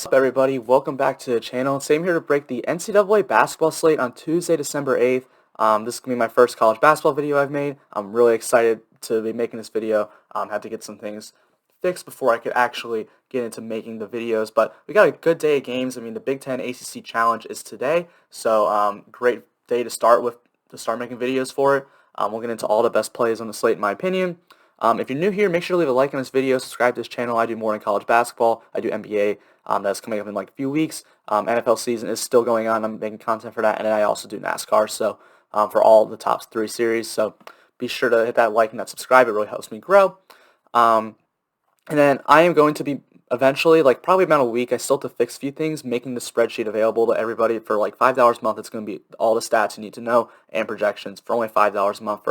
What's up, everybody? Welcome back to the channel. Today I'm here to break the NCAA basketball slate on Tuesday, December 8th. This is going to be my first college basketball video I've made. I'm really excited to be making this video. Had to get some things fixed before I could actually get into making the videos. But we got a good day of games. I mean, the Big Ten ACC Challenge is today, so great day to start making videos for it. We'll get into all the best plays on the slate, in my opinion. If you're new here, make sure to leave a like on this video, subscribe to this channel. I do more in college basketball. I do NBA. That's coming up in like a few weeks. NFL season is still going on. I'm making content for that, and then I also do NASCAR. So for all the top 3 series. So be sure to hit that like and that subscribe. It really helps me grow. And then I am going to be eventually, like probably about a week, I still have to fix a few things, making the spreadsheet available to everybody for like $5 a month. It's going to be all the stats you need to know and projections for only $5 a month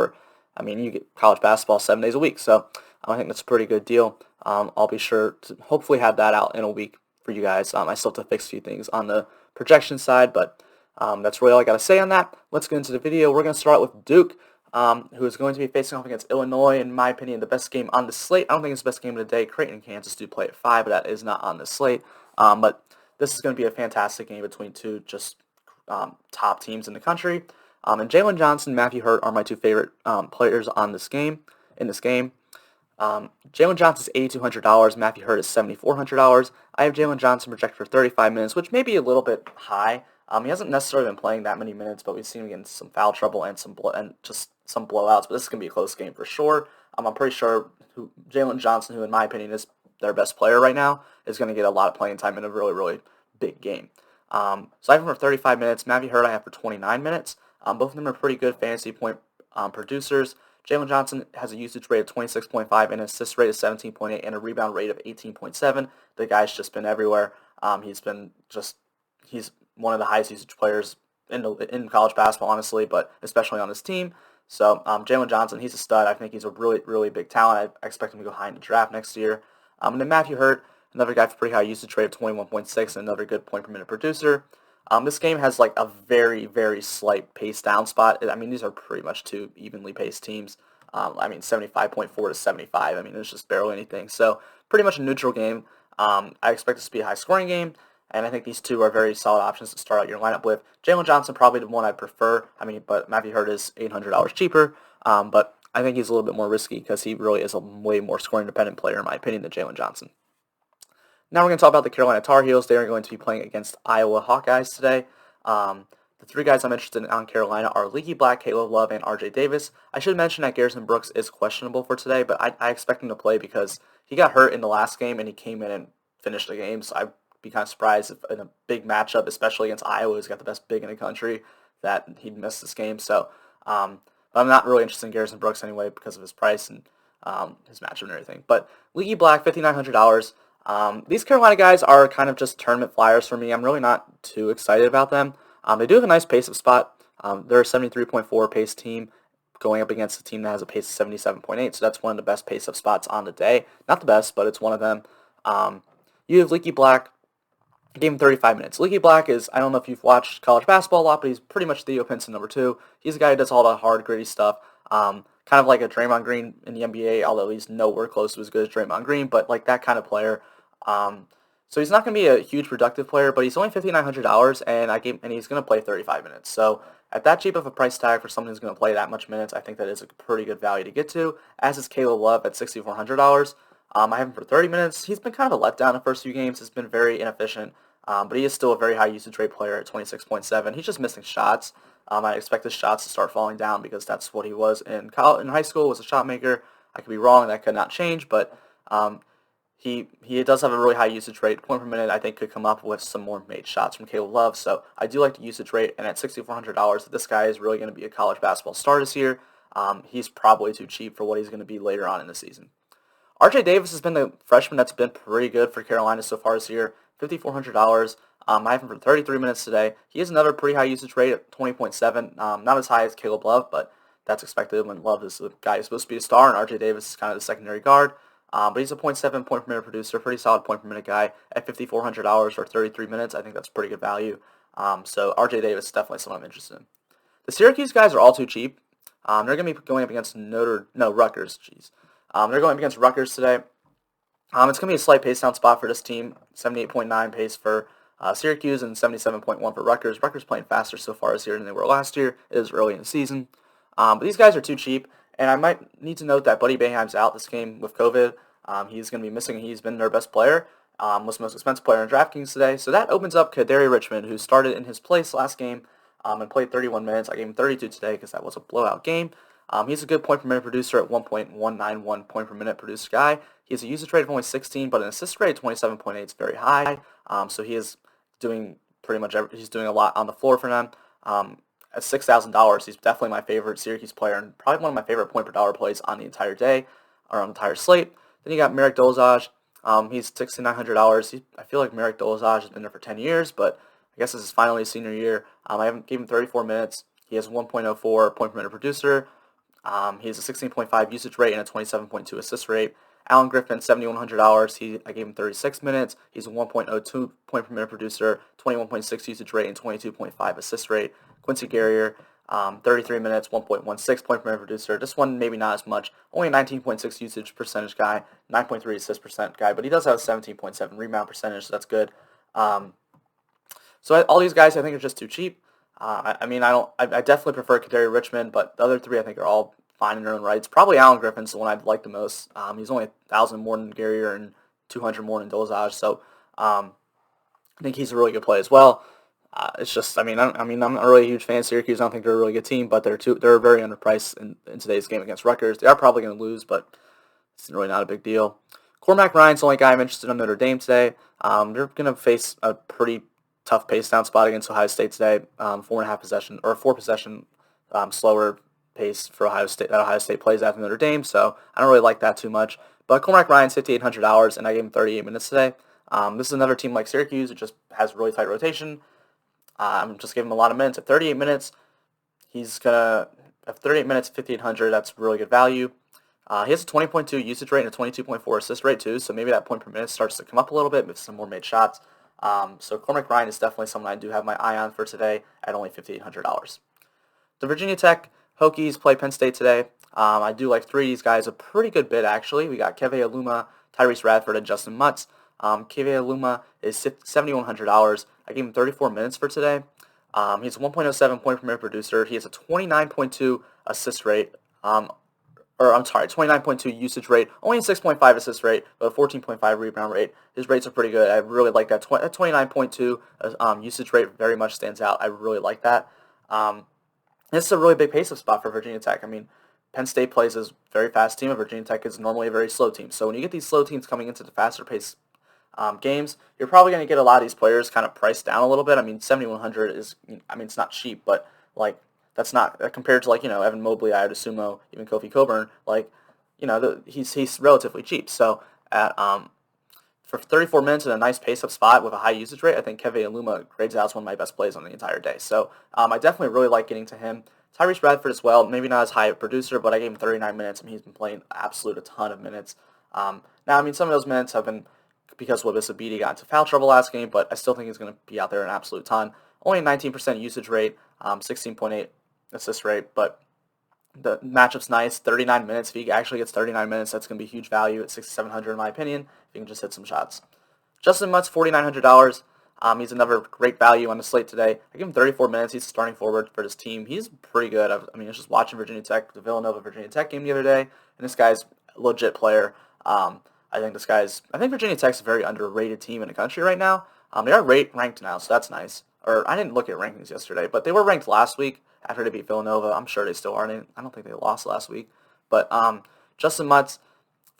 you get college basketball 7 days a week. So I think that's a pretty good deal. I'll be sure to hopefully have that out in a week for you guys. I still have to fix a few things on the projection side, but that's really all I got to say on that. Let's get into the video. We're going to start with Duke, who is going to be facing off against Illinois. In my opinion, the best game on the slate. I don't think it's the best game of the day. Creighton and Kansas do play at 5, but that is not on the slate. But this is going to be a fantastic game between two just top teams in the country. And Jalen Johnson, Matthew Hurt are my two favorite players on this game. In this game, Jalen Johnson is $8,200. Matthew Hurt is $7,400. I have Jalen Johnson projected for 35 minutes, which may be a little bit high. He hasn't necessarily been playing that many minutes, but we've seen him get into some foul trouble and some blowouts. But this is gonna be a close game for sure. I'm pretty sure Jalen Johnson, who in my opinion is their best player right now, is going to get a lot of playing time in a really big game. So I have him for 35 minutes. Matthew Hurt I have for 29 minutes. Both of them are pretty good fantasy point producers. Jalen Johnson has a usage rate of 26.5, an assist rate of 17.8, and a rebound rate of 18.7. The guy's just been everywhere. He's one of the highest usage players in college basketball, honestly, but especially on this team. So Jalen Johnson, he's a stud. I think he's a really big talent. I expect him to go high in the draft next year. And then Matthew Hurt, another guy for pretty high usage rate of 21.6, and another good point per minute producer. This game has like a very slight pace down spot. I mean, these are pretty much two evenly paced teams. 75.4 to 75. I mean, it's just barely anything. So pretty much a neutral game. I expect this to be a high scoring game, and I think these two are very solid options to start out your lineup with. Jalen Johnson probably the one I prefer. But Matthew Hurt is $800 cheaper. But I think he's a little bit more risky because he really is a way more scoring dependent player in my opinion than Jalen Johnson. Now we're going to talk about the Carolina Tar Heels. They are going to be playing against Iowa Hawkeyes today. The 3 guys I'm interested in on Carolina are Leaky Black, Caleb Love, and RJ Davis. I should mention that Garrison Brooks is questionable for today, but I expect him to play because he got hurt in the last game and he came in and finished the game. So I'd be kind of surprised if in a big matchup, especially against Iowa, who's got the best big in the country, that he'd miss this game. So I'm not really interested in Garrison Brooks anyway because of his price and his matchup and everything. But Leaky Black, $5,900. These Carolina guys are kind of just tournament flyers for me. I'm really not too excited about them. They do have a nice pace-up spot. They're a 73.4 pace team going up against a team that has a pace of 77.8, so that's one of the best pace-up spots on the day. Not the best, but it's one of them. You have Leaky Black. Game 35 minutes. Leaky Black is, I don't know if you've watched college basketball a lot, but he's pretty much Theo Pinson number 2. He's a guy who does all the hard, gritty stuff. Kind of like a Draymond Green in the NBA, although he's nowhere close to as good as Draymond Green, but like that kind of player. So he's not going to be a huge productive player, but he's only $5,900, and he's going to play 35 minutes. So at that cheap of a price tag for someone who's going to play that much minutes, I think that is a pretty good value to get to, as is Caleb Love at $6,400. I have him for 30 minutes. He's been kind of a letdown the first few games. He's been very inefficient, but he is still a very high usage rate player at 26.7. He's just missing shots. I expect his shots to start falling down because that's what he was in high school, was a shot maker. I could be wrong. That could not change, but he does have a really high usage rate. Point per minute, I think, could come up with some more made shots from Caleb Love. So I do like the usage rate, and at $6,400, this guy is really going to be a college basketball star this year. He's probably too cheap for what he's going to be later on in the season. RJ Davis has been the freshman that's been pretty good for Carolina so far this year, $5,400. I have him for 33 minutes today. He has another pretty high usage rate at 20.7. Not as high as Caleb Love, but that's expected when Love is the guy who's supposed to be a star, and RJ Davis is kind of the secondary guard. But he's a 0.7 point per minute producer, pretty solid point per minute guy at $5,400 for 33 minutes. I think that's pretty good value. So RJ Davis is definitely someone I'm interested in. The Syracuse guys are all too cheap. They're going to be going up against Rutgers. They're going up against Rutgers today. It's going to be a slight pace down spot for this team. 78.9 pace for Syracuse and 77.1 for Rutgers. Rutgers playing faster so far this year than they were last year. It is early in the season. But these guys are too cheap, and I might need to note that Buddy Boeheim's out this game with COVID. He's going to be missing. He's been their best player, was the most expensive player in Draftkings today. So that opens up Kaduri Richmond, who started in his place last game and played 31 minutes. I gave him 32 today because that was a blowout game. He's a good point per minute producer at 1.191 point per minute produced guy. He has a usage rate of only 16, but an assist rate of 27.8 is very high. So he is doing pretty much he's doing a lot on the floor for them. At $6,000, he's definitely my favorite Syracuse player and probably one of my favorite point per dollar plays on the entire day or on the entire slate. Then you got Merrick Dolzaj. He's $6,900. I feel like Merrick Dolzaj has been there for 10 years, but I guess this is finally his senior year. I haven't given him 34 minutes. He has 1.04 point per minute producer. He has a 16.5 usage rate and a 27.2 assist rate. Alan Griffin, $7,100. I gave him 36 minutes. He's a 1.02 point per minute producer, 21.6 usage rate, and 22.5 assist rate. Quincy Guerrier, 33 minutes, 1.16 point per minute producer. This one maybe not as much. Only a 19.6 usage percentage guy, 9.3 assist percent guy, but he does have a 17.7 rebound percentage, so that's good. So all these guys I think are just too cheap. I definitely prefer Kaduri Richmond, but the other three I think are all fine in their own rights. Probably Alan Griffin's the one I'd like the most. He's only 1,000 more than Guerrier and 200 more than Dolzaj, so I think he's a really good play as well. It's just, I'm not really a huge fan of Syracuse. I don't think they're a really good team, but they're very underpriced in today's game against Rutgers. They are probably going to lose, but it's really not a big deal. Cormac Ryan's the only guy I'm interested in Notre Dame today. They're going to face a pretty tough pace down spot against Ohio State today. 4 possession slower pace for Ohio State that Ohio State plays after Notre Dame, so I don't really like that too much. But Cormac Ryan's $5,800, and I gave him 38 minutes today. This is another team like Syracuse. It just has really tight rotation. I'm just giving him a lot of minutes. At 38 minutes, he's going to have 38 minutes, 5,800. That's really good value. He has a 20.2 usage rate and a 22.4 assist rate too, so maybe that point per minute starts to come up a little bit with some more made shots. So Cormac Ryan is definitely someone I do have my eye on for today at only $5,800. The Virginia Tech Hokies play Penn State today. I do like three of these guys a pretty good bit, actually. We got Keve Aluma, Tyrese Radford, and Justin Mutz. Keve Aluma is $7,100. I gave him 34 minutes for today. He's a 1.07 point per minute producer. He has a 29.2 assist rate. 29.2 usage rate, only a 6.5 assist rate, but a 14.5 rebound rate. His rates are pretty good. I really like that. 29.2 usage rate very much stands out. I really like that. This is a really big pace-up spot for Virginia Tech. Penn State plays a very fast team, and Virginia Tech is normally a very slow team. So when you get these slow teams coming into the faster pace games, you're probably going to get a lot of these players kind of priced down a little bit. 7,100 is, it's not cheap, but that's not compared to Evan Mobley, Io DeSumo, even Kofi Coburn. He's relatively cheap. So at for 34 minutes in a nice pace-up spot with a high usage rate, I think Keve Aluma grades out as one of my best plays on the entire day. So I definitely really like getting to him. Tyrese Radford as well, maybe not as high a producer, but I gave him 39 minutes, and he's been playing a ton of minutes. Now, some of those minutes have been because Wabissa Beatty got into foul trouble last game, but I still think he's going to be out there an absolute ton. Only a 19% usage rate, 16.8 assist rate, but the matchup's nice. 39 minutes. If he actually gets 39 minutes, that's going to be huge value at $6,700 in my opinion. If he can just hit some shots. Justin Mutz, $4,900. He's another great value on the slate today. I give him 34 minutes. He's starting forward for this team. He's pretty good. I was just watching the Virginia Tech game the other day, and this guy's a legit player. I think Virginia Tech's a very underrated team in the country right now. They are ranked now, so that's nice. Or I didn't look at rankings yesterday, but they were ranked last week after they beat Villanova. I'm sure they still are. I don't think they lost last week. But Justin Mutz,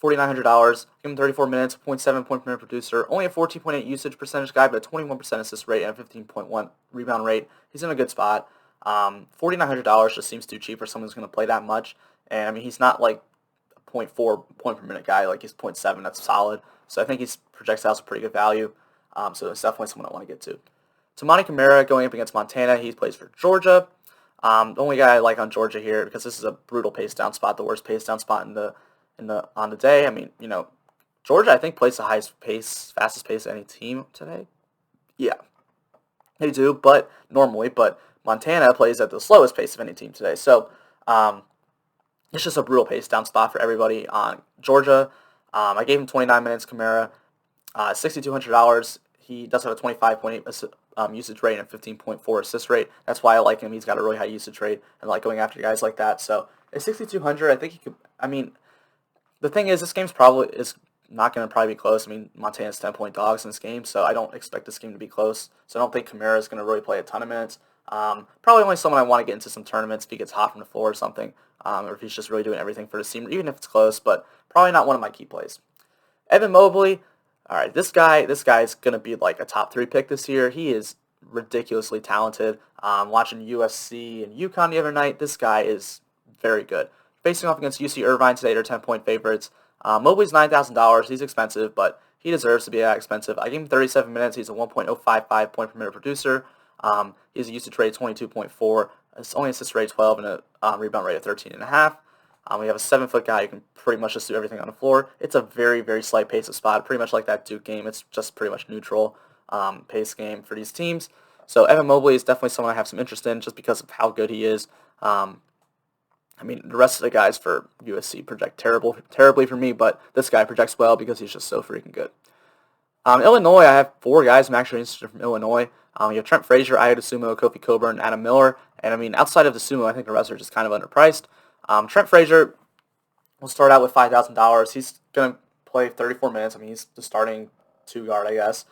$4,900. Give him 34 minutes, 0.7 point per minute producer. Only a 14.8 usage percentage guy, but a 21% assist rate and a 15.1 rebound rate. He's in a good spot. $4,900 just seems too cheap for someone who's going to play that much. And he's not like a 0.4 point per minute guy. He's 0.7. That's solid. So I think he's projects out a pretty good value. So it's definitely someone I want to get to. Tamani Camara going up against Montana. He plays for Georgia. The only guy I like on Georgia here, because this is a brutal pace down spot, the worst pace down spot on the day. Georgia I think plays the fastest pace of any team today. Yeah, they do, but Montana plays at the slowest pace of any team today. So it's just a brutal pace down spot for everybody on Georgia. I gave him 29 minutes, Kamara, $6,200. He does have a 25.8 usage rate and 15.4 assist rate. That's why I like him. He's got a really high usage rate and I like going after guys like that. So at 6,200, I think he could. I mean, the thing is, this game's probably is not going to probably be close. I mean, Montana's 10-point dogs in this game, so I don't expect this game to be close. So I don't think Kamara is going to really play a ton of minutes. Probably only someone I want to get into some tournaments if he gets hot from the floor or something, or if he's just really doing everything for his team, even if it's close. But probably not one of my key plays. Evan Mobley, all right, this guy's going to be like a top 3 pick this year. He is ridiculously talented. Watching USC and UConn the other night, this guy is very good. Facing off against UC Irvine today, they're 10-point favorites. Mobley's $9,000. He's expensive, but he deserves to be that expensive. I gave him 37 minutes. He's a 1.055 point per minute producer. He has a usage rate of 22.4. It's only assist rate 12 and a rebound rate of 13.5. We have a 7-foot guy who can pretty much just do everything on the floor. It's a very, very slight pace of spot, pretty much like that Duke game. It's just pretty much neutral pace game for these teams. So Evan Mobley is definitely someone I have some interest in just because of how good he is. I mean, the rest of the guys for USC project terribly for me, but this guy projects well because he's just so freaking good. Illinois, I have 4 guys I'm actually interested from Illinois. You have Trent Frazier, Ayo DeSumo, Kofi Coburn, and Adam Miller. And I mean, outside of DeSumo, I think the rest are just kind of underpriced. Trent Frazier will start out with $5,000. He's going to play 34 minutes. I mean, he's the starting 2 guard, I guess.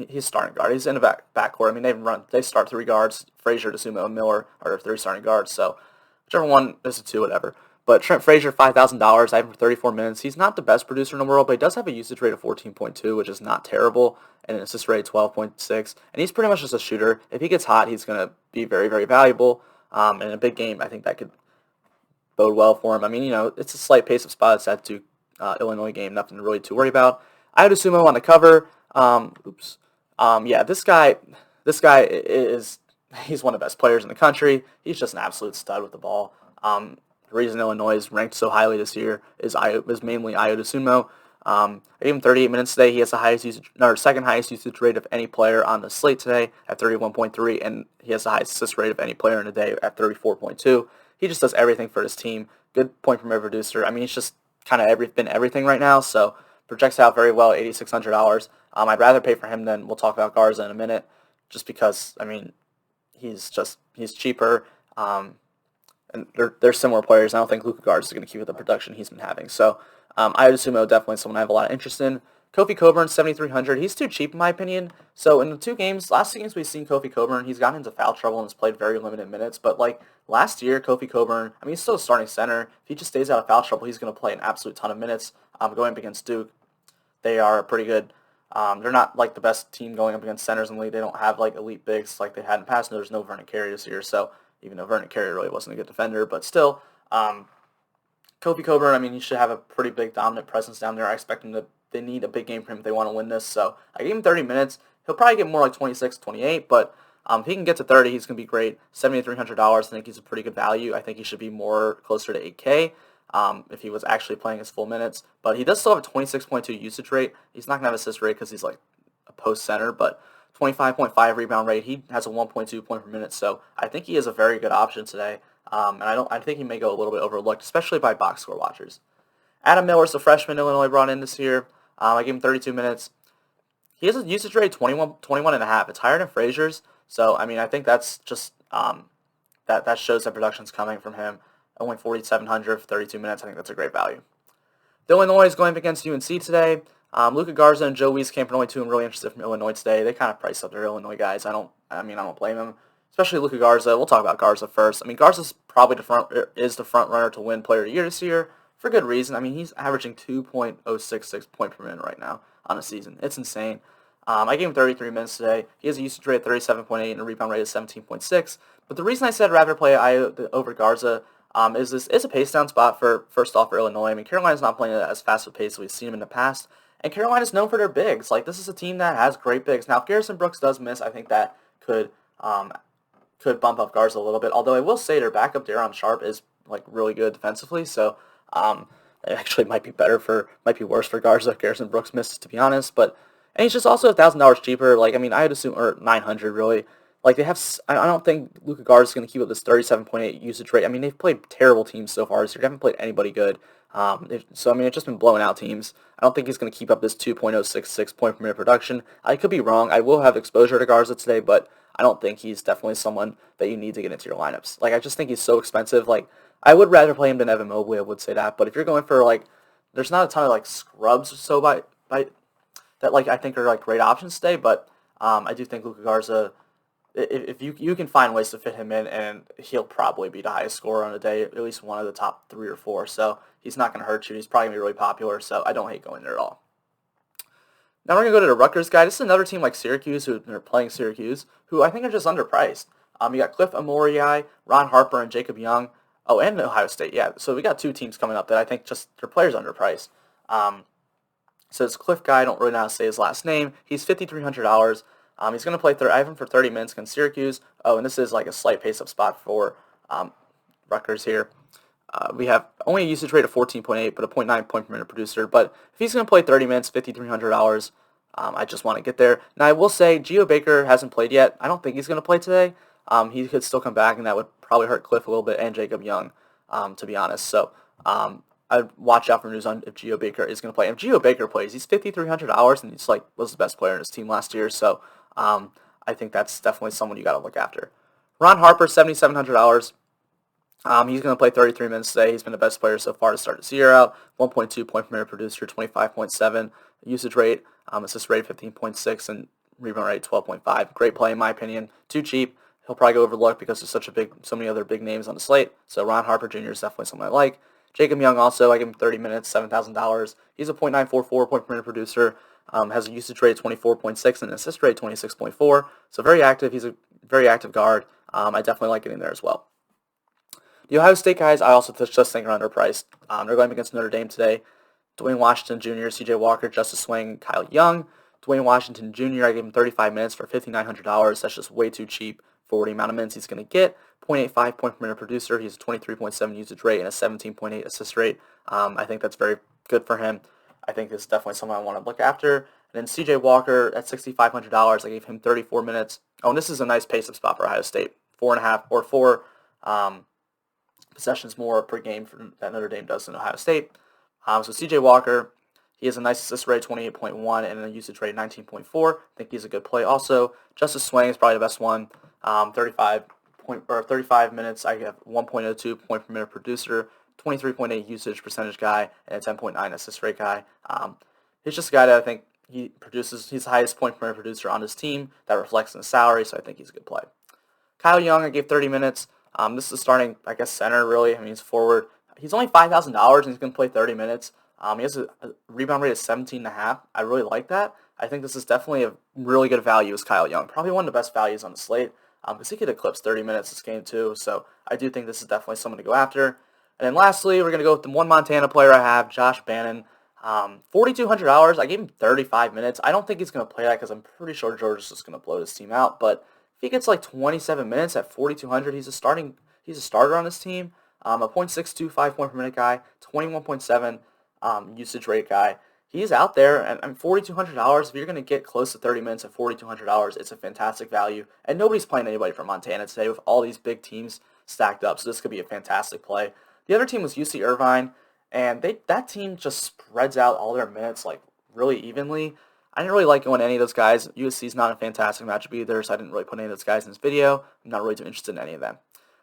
He's starting guard. He's in the backcourt. I mean, they start 3 guards. Frazier, DeSumo, and Miller are 3 starting guards. So whichever one is a 2, whatever. But Trent Frazier, $5,000. I have him for 34 minutes. He's not the best producer in the world, but he does have a usage rate of 14.2, which is not terrible, and an assist rate of 12.6. And he's pretty much just a shooter. If he gets hot, he's going to be very, very valuable. In a big game, I think that could bode well for him. I mean, it's a slight pace of spots at Duke Illinois game, nothing really to worry about. Ayo DeSumo on the cover. Yeah, this guy he's one of the best players in the country. He's just an absolute stud with the ball. The reason Illinois is ranked so highly this year is mainly Ayo DeSumo. I gave him 38 minutes today. He has the second highest usage rate of any player on the slate today at 31.3, and he has the highest assist rate of any player in a day at 34.2. He just does everything for his team. Good point per minute producer. I mean, he's just kind of been everything right now, so projects out very well at $8,600. I'd rather pay for him than we'll talk about Garza in a minute, just because, I mean, he's cheaper, and they're similar players. I don't think Luka Garza is going to keep up the production he's been having. So Ayo DeSumo definitely someone I have a lot of interest in. Kofi Coburn, $7,300. He's too cheap in my opinion. So in the last 2 games we've seen Kofi Coburn, he's gotten into foul trouble and has played very limited minutes. But like last year, Kofi Coburn, I mean, he's still a starting center. If he just stays out of foul trouble, he's going to play an absolute ton of minutes. Going up against Duke, they are pretty good. They're not like the best team going up against centers in the league. They don't have like elite bigs like they had in the past. There's no Vernon Carey this year, so even though Vernon Carey really wasn't a good defender, but still, Kofi Coburn, I mean, he should have a pretty big dominant presence down there. I expect him they need a big game for him if they want to win this, so I gave him 30 minutes. He'll probably get more like 26, 28, but if he can get to 30, he's going to be great. $7,300, I think he's a pretty good value. I think he should be more closer to 8K if he was actually playing his full minutes, but he does still have a 26.2 usage rate. He's not going to have assist rate because he's like a post center, but 25.5 rebound rate. He has a 1.2 point per minute, so I think he is a very good option today. And I think he may go a little bit overlooked, especially by box score watchers. Adam Miller's the freshman Illinois brought in this year. I gave him 32 minutes. He has a usage rate of 21.5. It's higher than Frazier's, so I mean I think that's just that shows that production's coming from him. Only 4,700 for 32 minutes. I think that's a great value. Illinois is going up against UNC today. Luka Garza and Joe Wieskamp are only 2 I'm really interested from Illinois today. They kind of priced up their Illinois guys. I don't blame them, especially Luka Garza. We'll talk about Garza first. I mean, Garza's probably the front runner to win Player of the Year this year for good reason. I mean, he's averaging 2.066 point per minute right now on a season. It's insane. I gave him 33 minutes today. He has a usage rate of 37.8 and a rebound rate of 17.6. But the reason I said rather play Ayo over Garza is this is a pace down spot for Illinois. I mean, Carolina's not playing at as fast a pace as we've seen them in the past. And Carolina's known for their bigs. Like, this is a team that has great bigs. Now, if Garrison Brooks does miss, I think that could bump up Garza a little bit. Although I will say their backup, Daron Sharp, is like really good defensively. So it actually might be worse for Garza if Garrison Brooks misses, to be honest. And he's just also $1,000 cheaper. Like, I mean, I would assume, or $900 really. Like they have, I don't think Luka Garza is going to keep up this 37.8 usage rate. I mean, they've played terrible teams so far this year. They haven't played anybody good. So I mean, it's just been blowing out teams. I don't think he's going to keep up this 2.066 point per minute production. I could be wrong. I will have exposure to Garza today, but I don't think he's definitely someone that you need to get into your lineups. Like I just think he's so expensive. Like I would rather play him than Evan Mobley. I would say that. But if you're going for like, there's not a ton of like scrubs so by that like I think are like great options today. But I do think Luka Garza, if you can find ways to fit him in, and he'll probably be the highest scorer on the day, at least one of the top 3 or 4. So he's not going to hurt you. He's probably going to be really popular, so I don't hate going there at all. Now we're going to go to the Rutgers guy. This is another team like Syracuse, who are playing Syracuse, who I think are just underpriced. You got Cliff Amorii, Ron Harper, and Jacob Young. Oh, and Ohio State, yeah. So we got 2 teams coming up that I think just their players underpriced. So this Cliff guy, I don't really know how to say his last name. He's $5,300. He's going to play. I have him for 30 minutes against Syracuse. Oh, and this is like a slight pace-up spot for Rutgers here. We have only a usage rate of 14.8, but a 0.9 point per minute producer. But if he's going to play 30 minutes, $5,300, I just want to get there. Now, I will say, Geo Baker hasn't played yet. I don't think he's going to play today. He could still come back, and that would probably hurt Cliff a little bit and Jacob Young, to be honest. So I'd watch out for news on if Geo Baker is going to play. If Geo Baker plays, he's $5,300, and he's like was the best player in his team last year. So I think that's definitely someone you got to look after. Ron Harper, $7,700. He's going to play 33 minutes today. He's been the best player so far to start this year out. 1.2 point per minute producer, 25.7 usage rate, assist rate 15.6, and rebound rate 12.5. Great play in my opinion. Too cheap. He'll probably go overlooked because there's so many other big names on the slate. So Ron Harper Jr. is definitely someone I like. Jacob Young also, I give him 30 minutes, $7,000. He's a .944 point per minute producer. Has a usage rate of 24.6 and an assist rate 26.4. So very active. He's a very active guard. I definitely like getting there as well. The Ohio State guys, I also just think are underpriced. They're going against Notre Dame today. Dwayne Washington Jr., C.J. Walker, Justice Swing, Kyle Young. Dwayne Washington Jr., I gave him 35 minutes for $5,900. That's just way too cheap for the amount of minutes he's going to get. 0.85 point per minute producer. He's a 23.7 usage rate and a 17.8 assist rate. I think that's very good for him. I think this is definitely someone I want to look after. And then C.J. Walker at $6,500. I gave him 34 minutes. Oh, and this is a nice pace-up spot for Ohio State. 4 possessions more per game that Notre Dame does in Ohio State. So C.J. Walker, he has a nice assist rate, 28.1, and a usage rate, 19.4. I think he's a good play. Also, Justice Swing is probably the best one. 35 minutes. I have 1.02 point per minute producer, 23.8 usage percentage guy, and a 10.9 assist rate guy. He's just a guy that I think he's the highest point per minute producer on his team. That reflects in his salary, so I think he's a good play. Kyle Young, I gave 30 minutes. This is starting, I guess, center, really. I mean, he's forward. He's only $5,000, and he's going to play 30 minutes. He has a rebound rate of 17.5. I really like that. I think this is definitely a really good value as Kyle Young. Probably one of the best values on the slate, because he could eclipse 30 minutes this game, too. So I do think this is definitely someone to go after. And then lastly, we're going to go with the one Montana player I have, Josh Bannon. $4,200. I gave him 35 minutes. I don't think he's going to play that because I'm pretty sure Georgia's just going to blow this team out. But if he gets like 27 minutes at 4,200, he's a starter on this team. A .625 point per minute guy, 21.7 usage rate guy. He's out there, and $4,200. If you're going to get close to 30 minutes at $4,200, it's a fantastic value. And nobody's playing anybody from Montana today with all these big teams stacked up, so this could be a fantastic play. The other team was UC Irvine, and that team just spreads out all their minutes like really evenly. I didn't really like going any of those guys. USC's not a fantastic matchup either, so I didn't really put any of those guys in this video. I'm not really too interested in any of them.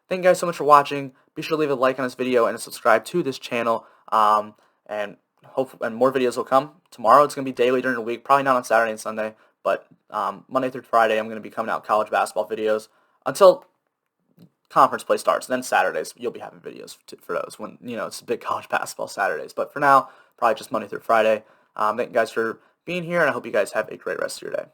Thank you guys so much for watching. Be sure to leave a like on this video and subscribe to this channel. And more videos will come tomorrow. It's going to be daily during the week, probably not on Saturday and Sunday, but Monday through Friday I'm going to be coming out college basketball videos until conference play starts. Then Saturdays you'll be having videos for those when it's big college basketball Saturdays. But for now, probably just Monday through Friday. Thank you guys for being here, and I hope you guys have a great rest of your day.